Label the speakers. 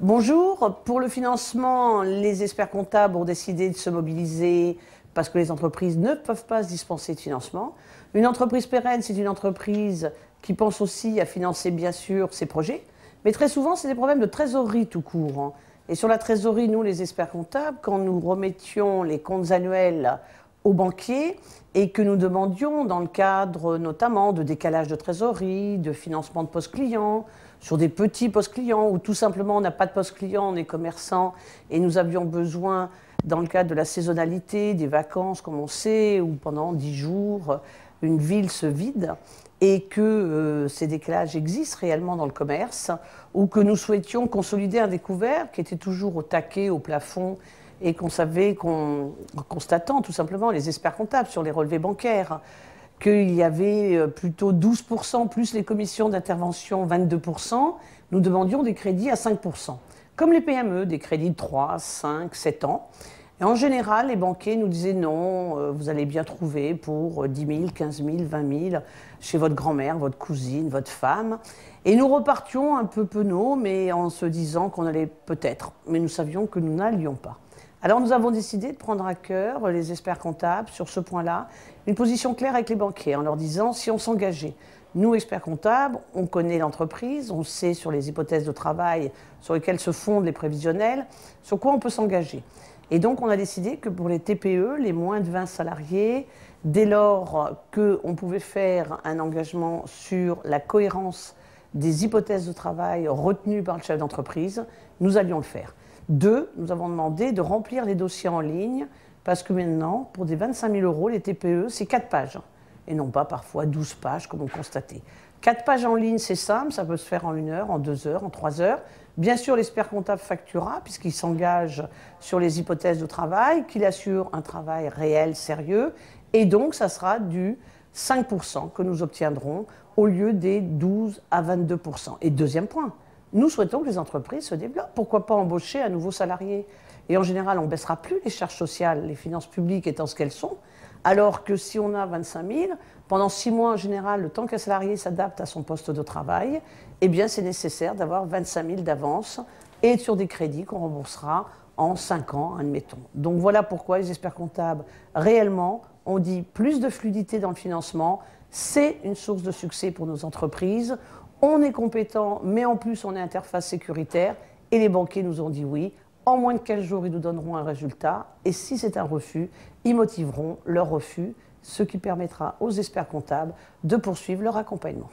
Speaker 1: Bonjour, pour le financement, les experts comptables ont décidé de se mobiliser parce que les entreprises ne peuvent pas se dispenser de financement. Une entreprise pérenne, c'est une entreprise qui pense aussi à financer bien sûr ses projets, mais très souvent c'est des problèmes de trésorerie tout court. Et sur la trésorerie, nous les experts comptables, quand nous remettions les comptes annuels aux banquiers et que nous demandions dans le cadre notamment de décalage de trésorerie, de financement de postes clients, sur des petits postes clients ou tout simplement on n'a pas de poste client, on est commerçant et nous avions besoin dans le cadre de la saisonnalité, des vacances comme on sait, où pendant 10 jours une ville se vide et que ces décalages existent réellement dans le commerce, ou que nous souhaitions consolider un découvert qui était toujours au taquet, au plafond, et qu'on savait, en constatant tout simplement les experts comptables sur les relevés bancaires, qu'il y avait plutôt 12% plus les commissions d'intervention 22%, nous demandions des crédits à 5%. Comme les PME, des crédits de 3, 5, 7 ans. Et en général, les banquiers nous disaient non, vous allez bien trouver pour 10 000, 15 000, 20 000 chez votre grand-mère, votre cousine, votre femme. Et nous repartions un peu penauds, mais en se disant qu'on allait peut-être, mais nous savions que nous n'allions pas. Alors nous avons décidé de prendre à cœur, les experts comptables, sur ce point-là, une position claire avec les banquiers, en leur disant si on s'engageait. Nous, experts comptables, on connaît l'entreprise, on sait sur les hypothèses de travail sur lesquelles se fondent les prévisionnels, sur quoi on peut s'engager. Et donc on a décidé que pour les TPE, les moins de 20 salariés, dès lors qu'on pouvait faire un engagement sur la cohérence des hypothèses de travail retenues par le chef d'entreprise, nous allions le faire. 2, nous avons demandé de remplir les dossiers en ligne parce que maintenant, pour des 25 000 €, les TPE, c'est 4 pages et non pas parfois 12 pages comme on constatait. 4 pages en ligne, c'est simple, ça peut se faire en 1 heure, en 2 heures, en 3 heures. Bien sûr, l'expert comptable facturera puisqu'il s'engage sur les hypothèses de travail, qu'il assure un travail réel, sérieux, et donc ça sera du 5% que nous obtiendrons au lieu des 12 à 22%. Et deuxième point, nous souhaitons que les entreprises se développent. Pourquoi pas embaucher un nouveau salarié? Et en général, on ne baissera plus les charges sociales, les finances publiques étant ce qu'elles sont, alors que si on a 25 000, pendant 6 mois en général, le temps qu'un salarié s'adapte à son poste de travail, eh bien c'est nécessaire d'avoir 25 000 d'avance et sur des crédits qu'on remboursera en 5 ans, admettons. Donc voilà pourquoi les experts comptables, réellement, on dit plus de fluidité dans le financement, c'est une source de succès pour nos entreprises. On est compétent, mais en plus on est interface sécuritaire et les banquiers nous ont dit oui. En moins de 15 jours, ils nous donneront un résultat et si c'est un refus, ils motiveront leur refus, ce qui permettra aux experts comptables de poursuivre leur accompagnement.